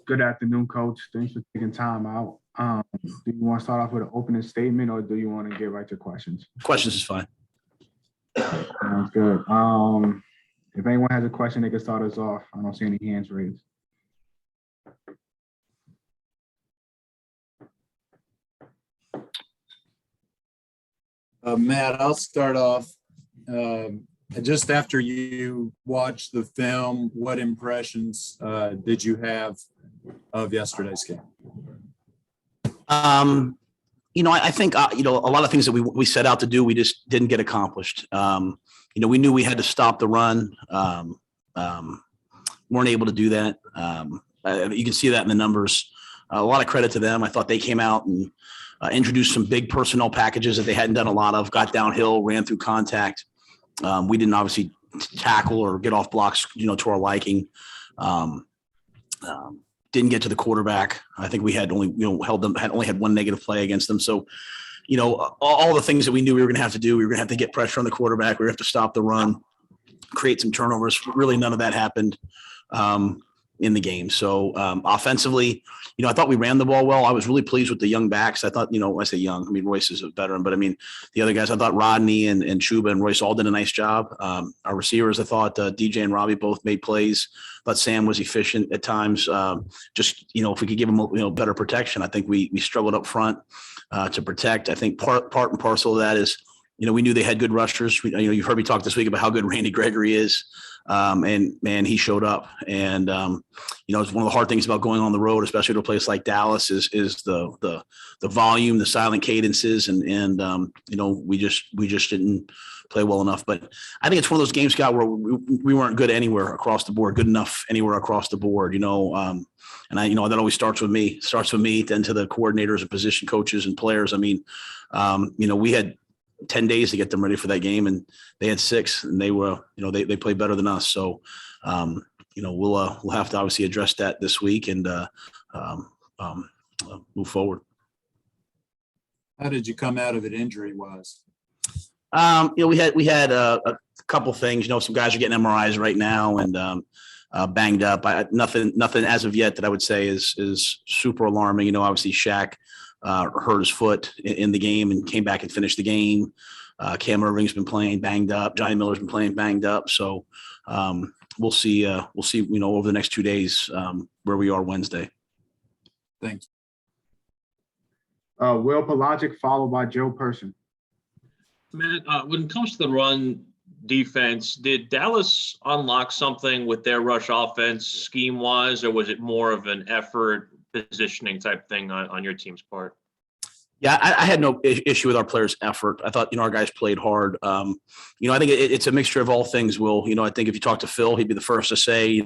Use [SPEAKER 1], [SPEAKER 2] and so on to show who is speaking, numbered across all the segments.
[SPEAKER 1] Good afternoon, Coach. Thanks for taking time out. Do you want to start off with an opening statement, or do you want to get right to questions?
[SPEAKER 2] Questions is fine.
[SPEAKER 1] Sounds good. If anyone has a question, they can start us off. I don't see any hands raised.
[SPEAKER 3] Matt, I'll start off. Just after you watched the film, what impressions did you have of yesterday's game?
[SPEAKER 2] I think, a lot of things that we set out to do, we just didn't get accomplished. We knew we had to stop the run. Weren't able to do that. You can see that in the numbers. A lot of credit to them. I thought they came out and introduced some big personnel packages that they hadn't done a lot of, got downhill, ran through contact. We didn't obviously tackle or get off blocks, to our liking. Didn't get to the quarterback. I think we had only, held them, had only had one negative play against them. So, all the things that we knew we were going to have to do, we were going to have to get pressure on the quarterback. We were going to have to stop the run, create some turnovers. Really, none of that happened in the game. So offensively, I thought we ran the ball well. I was really pleased with the young backs. I thought, I say young, Royce is a veteran, but the other guys, I thought Rodney and Chuba and Royce all did a nice job. Our receivers, I thought DJ and Robbie both made plays. But Sam was efficient at times. If we could give him, better protection, I think we struggled up front to protect. I think part and parcel of that is, we knew they had good rushers. You've heard me talk this week about how good Randy Gregory is. And man, he showed up. And, it's one of the hard things about going on the road, especially to a place like Dallas, is the volume, the silent cadences. And we just didn't play well enough. But I think it's one of those games, Scott, where we weren't good anywhere across the board, good enough anywhere across the board, and that always starts with me, then to the coordinators and position coaches and players. We had 10 days to get them ready for that game, and they had 6, and they were, they played better than us. So, we'll have to obviously address that this week and move forward.
[SPEAKER 3] How did you come out of it injury wise?
[SPEAKER 2] We had a couple things. Some guys are getting MRIs right now and banged up. Nothing as of yet that I would say is super alarming. Obviously Shaq hurt his foot in the game and came back and finished the game. Cam Irving's been playing banged up. Johnny Miller's been playing banged up. So we'll see. Over the next 2 days where we are Wednesday.
[SPEAKER 3] Thanks.
[SPEAKER 1] Will Pelagic followed by Joe Person.
[SPEAKER 4] Matt, when it comes to the run defense, did Dallas unlock something with their rush offense scheme-wise, or was it more of an effort positioning type thing on your team's part?
[SPEAKER 2] Yeah, I had no issue with our players' effort. I thought, our guys played hard. I think it's a mixture of all things, Will. I think if you talk to Phil, he'd be the first to say,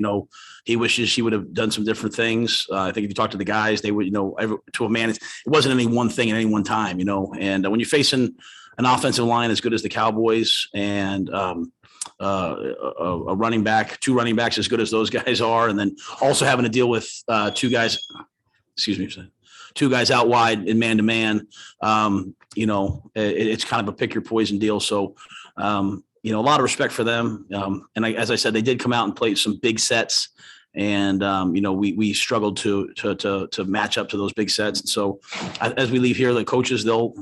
[SPEAKER 2] he wishes he would have done some different things. I think if you talk to the guys, they would, to a man, it wasn't any one thing at any one time, and when you're facing an offensive line as good as the Cowboys and a running back, 2 running backs as good as those guys are, and then also having to deal with 2 guys out wide in man-to-man, it's kind of a pick your poison deal. So, a lot of respect for them. And as I said, they did come out and play some big sets. And, we struggled to match up to those big sets. And so as we leave here, the coaches, we'll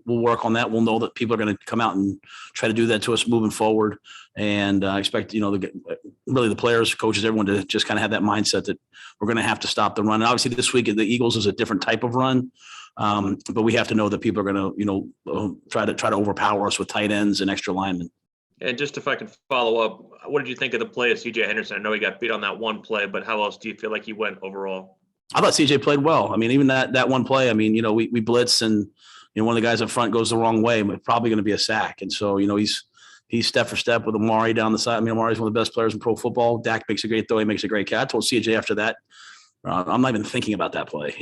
[SPEAKER 2] work on that. We'll know that people are going to come out and try to do that to us moving forward. And I expect, really the players, coaches, everyone to just kind of have that mindset that we're going to have to stop the run. And obviously this week, the Eagles is a different type of run. But we have to know that people are going to, try to overpower us with tight ends and extra linemen.
[SPEAKER 4] And just if I can follow up, what did you think of the play of C.J. Henderson? I know he got beat on that one play, but how else do you feel like he went overall?
[SPEAKER 2] I thought C.J. played well. Even that one play, we blitz and, one of the guys up front goes the wrong way, but probably going to be a sack. And so, he's step for step with Amari down the side. Amari's one of the best players in pro football. Dak makes a great throw. He makes a great catch. I told C.J. after that, I'm not even thinking about that play,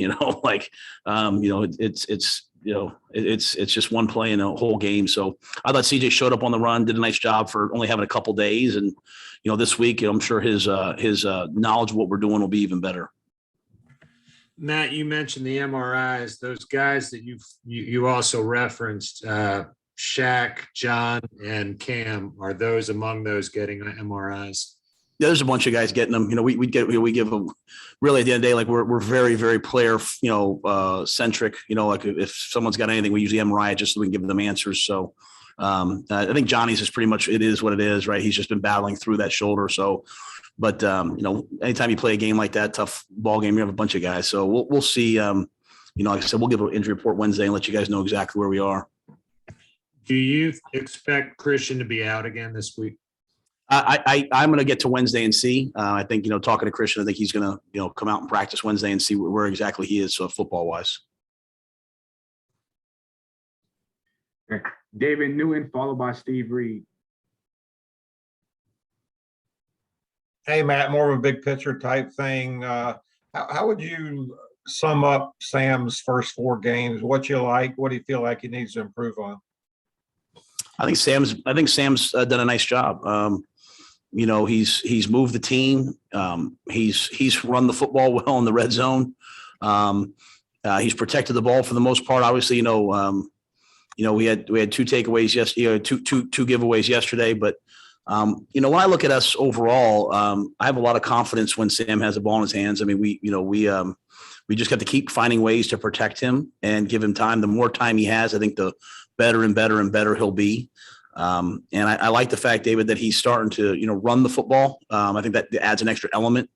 [SPEAKER 2] it's just one play in a whole game. So I thought CJ showed up on the run, did a nice job for only having a couple days. And, this week, I'm sure his knowledge of what we're doing will be even better.
[SPEAKER 5] Matt, you mentioned the MRIs, those guys that you also referenced, Shaq, John, and Cam, are those among those getting MRIs?
[SPEAKER 2] there's a bunch of guys getting them. We give them really at the end of the day, like we're very, very player, centric, like if someone's got anything, we usually MRI just so we can give them answers. So I think Johnny's is pretty much, it is what it is, right? He's just been battling through that shoulder. So, but anytime you play a game like that, tough ball game, you have a bunch of guys. So we'll see, like I said, we'll give an injury report Wednesday and let you guys know exactly where we are.
[SPEAKER 5] Do you expect Christian to be out again this week?
[SPEAKER 2] I'm going to get to Wednesday and see. I think, talking to Christian, I think he's going to, come out and practice Wednesday and see where exactly he is. So football wise.
[SPEAKER 1] David Newton, followed by Steve Reed.
[SPEAKER 6] Hey, Matt, more of a big picture type thing. How would you sum up Sam's first 4 games? What you like? What do you feel like he needs to improve on?
[SPEAKER 2] I think Sam's done a nice job. He's moved the team. He's run the football well in the red zone. He's protected the ball for the most part. Obviously, we had 2 takeaways yesterday, two giveaways yesterday. But when I look at us overall, I have a lot of confidence when Sam has the ball in his hands. I mean, we just got to keep finding ways to protect him and give him time. The more time he has, I think the better and better and better he'll be. And I like the fact, David, that he's starting to, run the football. I think that adds an extra element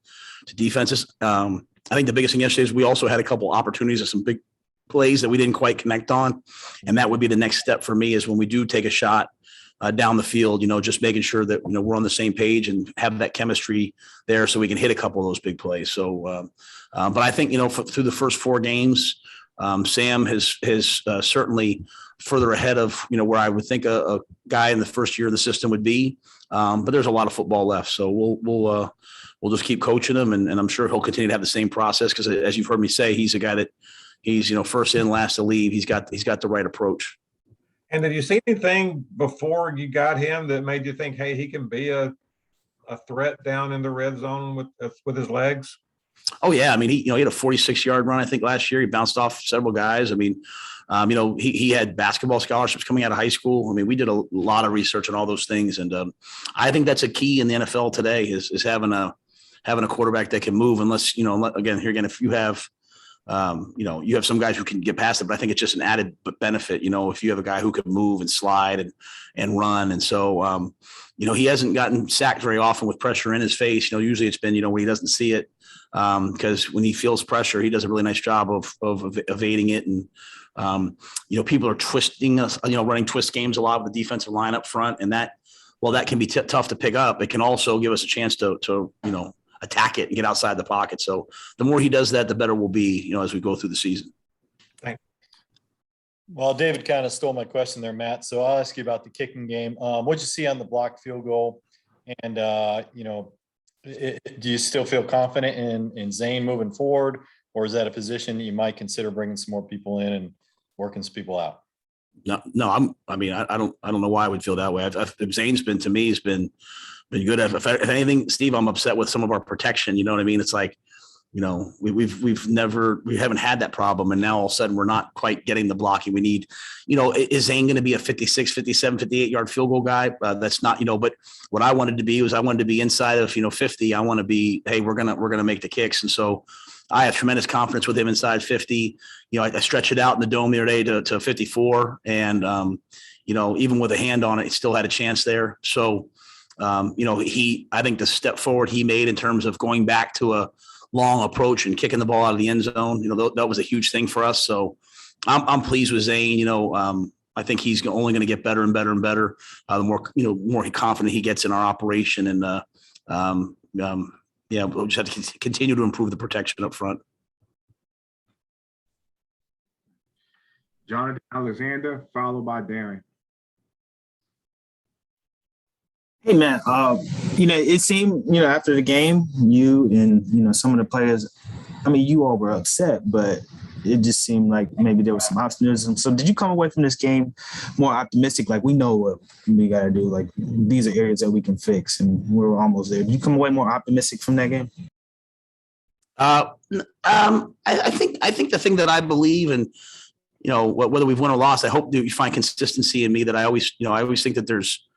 [SPEAKER 2] to defenses. I think the biggest thing yesterday is we also had a couple opportunities of some big plays that we didn't quite connect on. And that would be the next step for me is when we do take a shot down the field, just making sure that, we're on the same page and have that chemistry there so we can hit a couple of those big plays. So, but I think, through the first 4 games, Sam has certainly further ahead of, where I would think a guy in the first year of the system would be. But there's a lot of football left. So we'll just keep coaching him. And I'm sure he'll continue to have the same process. Because as you've heard me say, he's a guy that he's, first in, last to leave. He's got the right approach.
[SPEAKER 6] And did you see anything before you got him that made you think, hey, he can be a threat down in the red zone with his legs?
[SPEAKER 2] Oh yeah. I mean, he had a 46-yard run, I think last year. He bounced off several guys. I mean, he had basketball scholarships coming out of high school. I mean, we did a lot of research on all those things. And I think that's a key in the NFL today is having a quarterback that can move unless, again, if you have, you have some guys who can get past it, but I think it's just an added benefit, if you have a guy who can move and slide and run. And so, he hasn't gotten sacked very often with pressure in his face. Usually it's been, when he doesn't see it, because when he feels pressure, he does a really nice job of evading it. And, people are twisting us, running twist games a lot with the defensive line up front. And that can be tough to pick up. It can also give us a chance to attack it and get outside the pocket. So the more he does that, the better we'll be, as we go through the season.
[SPEAKER 6] Thanks.
[SPEAKER 7] Well, David kind of stole my question there, Matt. So I'll ask you about the kicking game. What'd you see on the blocked field goal? And, do you still feel confident in Zane moving forward, or is that a position you might consider bringing some more people in and working some people out?
[SPEAKER 2] No, I don't know why I would feel that way. Zane's been good. If anything, Steve, I'm upset with some of our protection. You know what I mean? It's like, we haven't had that problem. And now all of a sudden we're not quite getting the blocking we need. Is Zane going to be a 56, 57, 58-yard field goal guy? That's not, but what I wanted to be was I wanted to be inside of, 50. I want to be, hey, we're going to make the kicks. And so I have tremendous confidence with him inside 50. I stretched it out in the dome the other day to 54. And, even with a hand on it, he still had a chance there. So, I think the step forward he made in terms of going back to a long approach and kicking the ball out of the end zone, that was a huge thing for us. So I'm pleased with Zane. I think he's only going to get better and better and better. The more confident he gets in our operation. And we'll just have to continue to improve the protection up front.
[SPEAKER 1] Jonathan Alexander, followed by Darren.
[SPEAKER 8] Hey, man, it seemed, after the game, you and, some of the players, you all were upset, but it just seemed like maybe there was some optimism. So did you come away from this game more optimistic? Like, we know what we got to do. Like, these are areas that we can fix, and we're almost there. Did you come away more optimistic from that game?
[SPEAKER 2] I think the thing that I believe in, whether we've won or lost, I hope that you find consistency in me that I always think that there's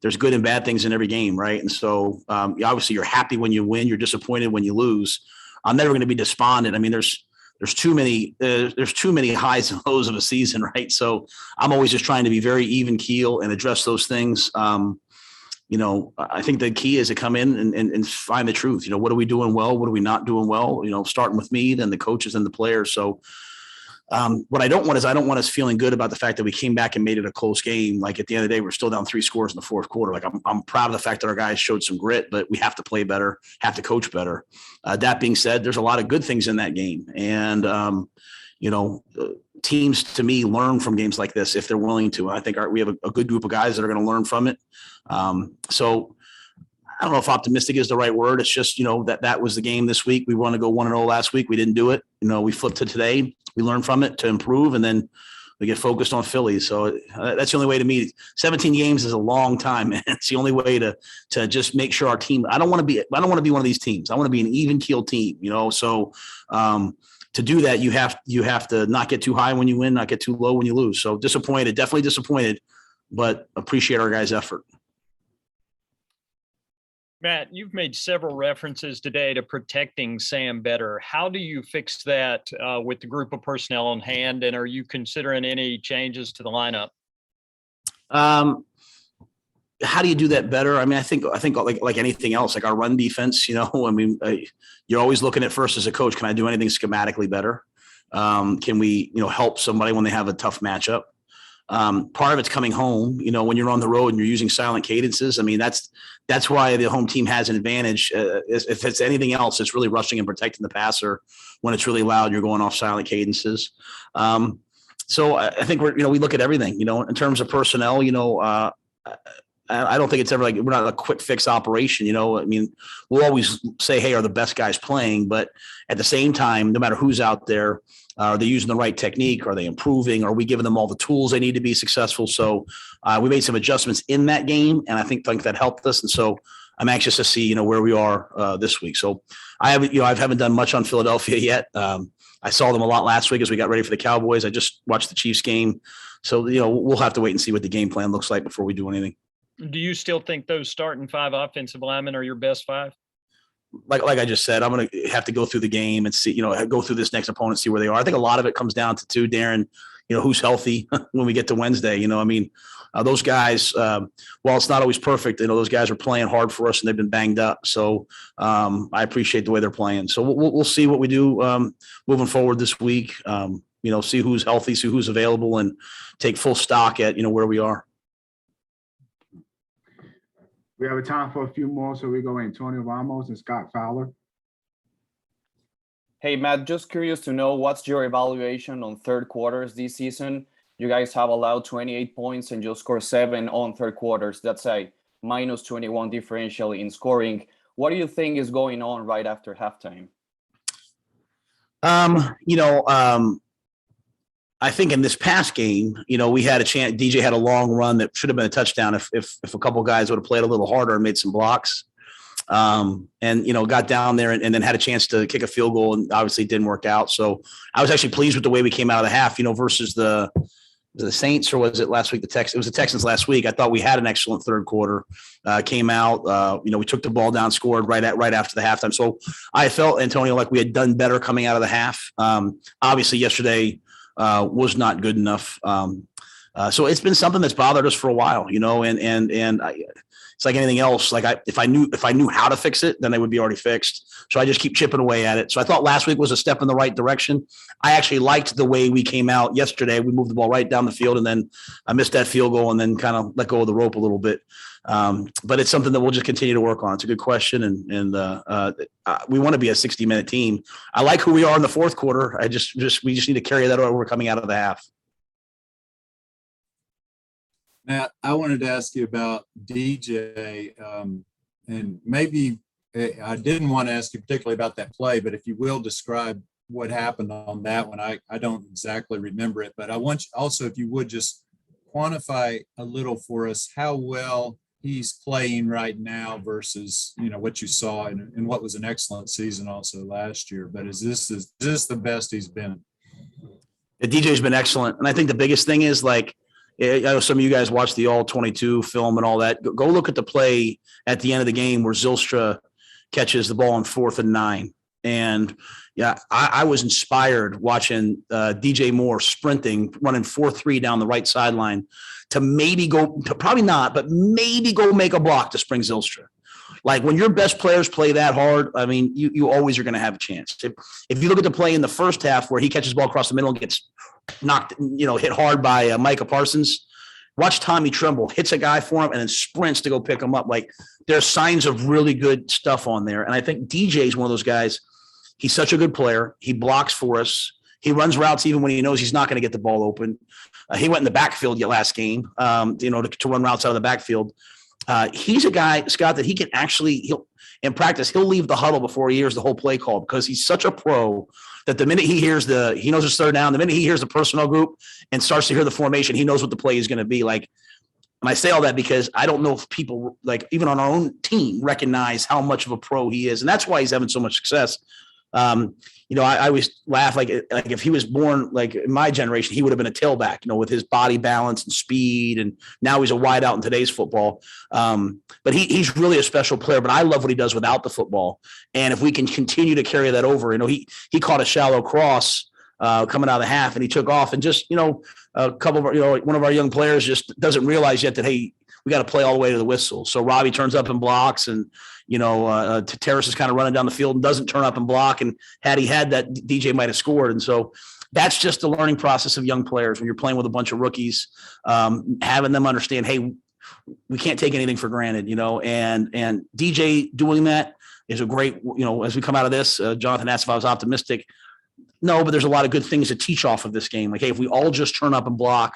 [SPEAKER 2] there's good and bad things in every game, right? And so obviously you're happy when you win, you're disappointed when you lose. I'm never going to be despondent. I mean, there's too many highs and lows of a season, right? So I'm always just trying to be very even keel and address those things. I think the key is to come in and find the truth. What are we doing well? What are we not doing well? Starting with me, then the coaches and the players. So what I don't want us feeling good about the fact that we came back and made it a close game. Like at the end of the day, we're still down 3 scores in the fourth quarter. Like I'm proud of the fact that our guys showed some grit, but we have to play better, have to coach better. That being said, there's a lot of good things in that game. And, teams to me learn from games like this if they're willing to. I think we have a good group of guys that are going to learn from it. So I don't know if optimistic is the right word. It's just, that was the game this week. We want to go 1-0 last week. We didn't do it. We flipped to today. We learned from it to improve, and then we get focused on Philly. So that's the only way to me. 17 games is a long time, man. It's the only way to just make sure our team. I don't want to be one of these teams. I want to be an even keel team. So to do that, you have to not get too high when you win, not get too low when you lose. So definitely disappointed, but appreciate our guys' effort.
[SPEAKER 9] Matt, you've made several references today to protecting Sam better. How do you fix that with the group of personnel on hand? And are you considering any changes to the lineup?
[SPEAKER 2] How do you do that better? I mean, I think like anything else, like our run defense, you're always looking at first as a coach, can I do anything schematically better? Can we, help somebody when they have a tough matchup? Part of it's coming home, when you're on the road and you're using silent cadences. I mean, that's why the home team has an advantage. If it's anything else, it's really rushing and protecting the passer. When it's really loud, you're going off silent cadences. So I think we look at everything, in terms of personnel, I don't think it's ever like we're not a quick fix operation. I mean, we'll always say, hey, are the best guys playing? But at the same time, no matter who's out there, are they using the right technique? Are they improving? Are we giving them all the tools they need to be successful? So we made some adjustments in that game, and I think that helped us. And so I'm anxious to see where we are this week. So I haven't done much on Philadelphia yet. I saw them a lot last week as we got ready for the Cowboys. I just watched the Chiefs game, so we'll have to wait and see what the game plan looks like before we do anything.
[SPEAKER 9] Do you still think those starting 5 offensive linemen are your best 5?
[SPEAKER 2] Like I just said, I'm going to have to go through the game and see, go through this next opponent, see where they are. I think a lot of it comes down to Darren, who's healthy when we get to Wednesday. Those guys, while it's not always perfect, those guys are playing hard for us and they've been banged up. So I appreciate the way they're playing. So we'll see what we do moving forward this week. See who's healthy, see who's available, and take full stock at, where we are.
[SPEAKER 1] We have a time for a few more, so we go Antonio Ramos and Scott Fowler.
[SPEAKER 10] Hey, Matt, just curious to know what's your evaluation on third quarters this season? You guys have allowed 28 points and just scored 7 on third quarters. That's a minus 21 differential in scoring. What do you think is going on right after halftime?
[SPEAKER 2] I think in this past game, we had a chance. DJ had a long run that should have been a touchdown if a couple of guys would have played a little harder and made some blocks. And got down there and then had a chance to kick a field goal, and obviously it didn't work out. So I was actually pleased with the way we came out of the half, versus the Saints, or was it last week? It was the Texans last week. I thought we had an excellent third quarter. Came out, we took the ball down, scored right after the halftime. So I felt, Antonio, like we had done better coming out of the half. Obviously yesterday was not good enough. So it's been something that's bothered us for a while, and it's like anything else. Like if I knew how to fix it, then they would be already fixed. So I just keep chipping away at it. So I thought last week was a step in the right direction. I actually liked the way we came out yesterday. We moved the ball right down the field, and then I missed that field goal and then kind of let go of the rope a little bit. But it's something that we'll just continue to work on. It's a good question. And we want to be a 60-minute team. I like who we are in the fourth quarter. We just need to carry that over coming out of the half.
[SPEAKER 3] Matt, I wanted to ask you about DJ, and maybe I didn't want to ask you particularly about that play, but if you will describe what happened on that one. I don't exactly remember it, but I want you also, if you would just quantify a little for us how well he's playing right now versus, what you saw in what was an excellent season also last year. But is this the best he's been?
[SPEAKER 2] The DJ's been excellent. And I think the biggest thing is I know some of you guys watch the all 22 film and all that. Go look at the play at the end of the game where Zylstra catches the ball on 4th and 9. And yeah, I was inspired watching DJ Moore sprinting, running 4-3 down the right sideline to maybe go, probably not, but maybe go make a block to spring Zylstra. Like when your best players play that hard, I mean, you always are going to have a chance. If you look at the play in the first half where he catches the ball across the middle and gets knocked, hit hard by Micah Parsons, watch Tommy Tremble hits a guy for him and then sprints to go pick him up. Like there's signs of really good stuff on there. And I think DJ is one of those guys. He's such a good player. He blocks for us. He runs routes even when he knows he's not going to get the ball open. He went in the backfield last game, to run routes out of the backfield. He's a guy, Scott, that he can actually, in practice, he'll leave the huddle before he hears the whole play call because he's such a pro that the minute he hears he knows it's third down, the minute he hears the personnel group and starts to hear the formation, he knows what the play is going to be like. And I say all that because I don't know if people, like even on our own team, recognize how much of a pro he is. And that's why he's having so much success. I always laugh like if he was born like in my generation, he would have been a tailback, with his body balance and speed. And now he's a wide out in today's football. But he's really a special player. But I love what he does without the football. And if we can continue to carry that over, he caught a shallow cross coming out of the half, and he took off. And just a couple of one of our young players just doesn't realize yet that hey, we got to play all the way to the whistle. So Robbie turns up and blocks, and Terrace is kind of running down the field and doesn't turn up and block. And had he had that, DJ might have scored. And so that's just the learning process of young players when you're playing with a bunch of rookies, having them understand, hey, we can't take anything for granted, and DJ doing that is a great, as we come out of this, Jonathan asked if I was optimistic. No, but there's a lot of good things to teach off of this game. Like, hey, if we all just turn up and block,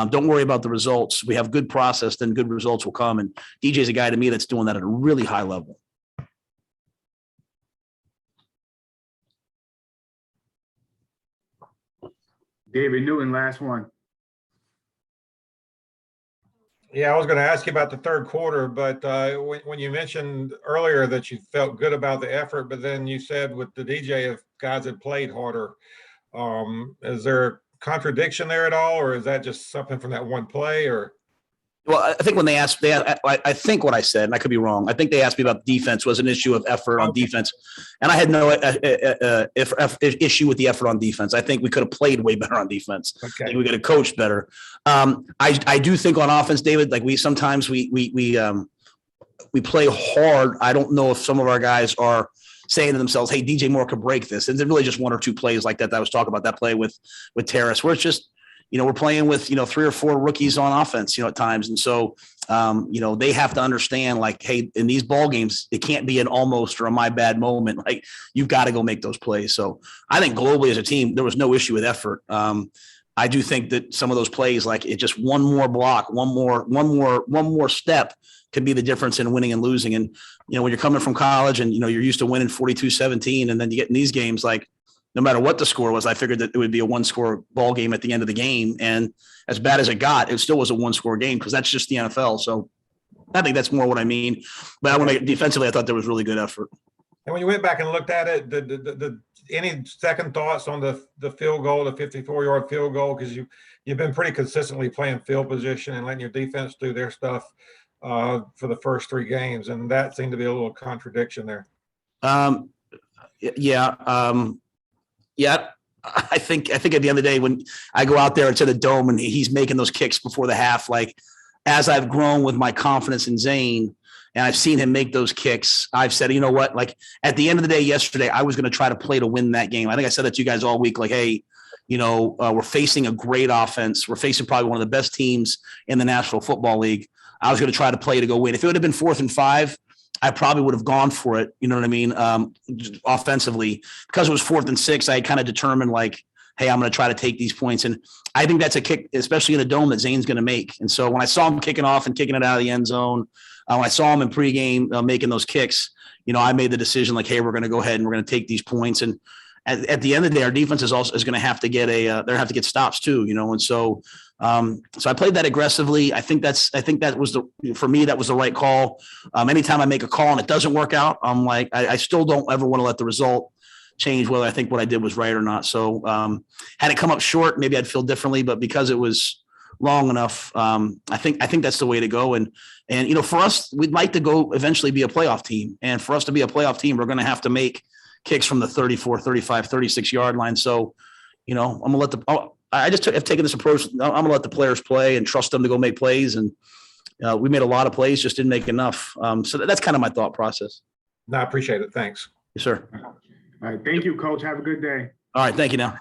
[SPEAKER 2] don't worry about the results. We have good process, then good results will come. And DJ's a guy to me that's doing that at a really high level.
[SPEAKER 1] David Newton, last one.
[SPEAKER 6] Yeah, I was going to ask you about the third quarter, but when you mentioned earlier that you felt good about the effort, but then you said with the DJ, if guys had played harder, is there a contradiction there at all, or is that just something from that one play? Or
[SPEAKER 2] well, I think when I think what I said, and I could be wrong, I think they asked me about defense was an issue of effort on defense, and I had no issue with the effort on defense. I think we could have played way better on defense.
[SPEAKER 6] Okay.
[SPEAKER 2] I think we could have coached better. I do think on offense, David, like we sometimes we play hard. I don't know if some of our guys are saying to themselves, hey, DJ Moore could break this. And it's really just one or two plays like that I was talking about, that play with Terrace, where it's just, we're playing with, 3 or 4 rookies on offense, at times. And so, they have to understand, like, hey, in these ball games, it can't be an almost or a my bad moment. Like, you've got to go make those plays. So I think globally as a team, there was no issue with effort. I do think that some of those plays, like it just one more block, one more step could be the difference in winning and losing. And, when you're coming from college and, you're used to winning 42-17, and then you get in these games, like no matter what the score was, I figured that it would be a 1-score ball game at the end of the game. And as bad as it got, it still was a 1-score game because that's just the NFL. So I think that's more what I mean. But I want to make defensively, I thought there was really good effort.
[SPEAKER 6] And when you went back and looked at it, any second thoughts on the field goal, the 54-yard field goal? Because you've been pretty consistently playing field position and letting your defense do their stuff for the first 3 games, and that seemed to be a little contradiction there.
[SPEAKER 2] Yeah. I think at the end of the day, when I go out there into the dome and he's making those kicks before the half, like as I've grown with my confidence in Zane and I've seen him make those kicks, I've said, you know what, like at the end of the day, yesterday, I was going to try to play to win that game. I think I said that to you guys all week, like, hey, we're facing a great offense. We're facing probably one of the best teams in the National Football League. I was going to try to play to go win. If it would have been 4th and 5, I probably would have gone for it. You know what I mean? Offensively, because it was 4th and 6, I kind of determined like, hey, I'm going to try to take these points. And I think that's a kick, especially in a dome, that Zane's going to make. And so when I saw him kicking off and kicking it out of the end zone, when I saw him in pregame making those kicks, I made the decision like, hey, we're going to go ahead and we're going to take these points. And at the end of the day, our defense is going to have to get they're going to have to get stops too, And so, so I played that aggressively. I think that was for me, that was the right call. Anytime I make a call and it doesn't work out, I'm like, I still don't ever want to let the result change whether I think what I did was right or not. So, had it come up short, maybe I'd feel differently, but because it was long enough. I think that's the way to go. And for us, we'd like to go eventually be a playoff team. And for us to be a playoff team, we're going to have to make kicks from the 34, 35, 36 yard line. So, I'm going to let I've taken this approach. I'm going to let the players play and trust them to go make plays. And we made a lot of plays, just didn't make enough. So that's kind of my thought process.
[SPEAKER 6] No, I appreciate it. Thanks.
[SPEAKER 2] Yes, sir.
[SPEAKER 1] All right. Thank you, Coach. Have a good day.
[SPEAKER 2] All right. Thank you now.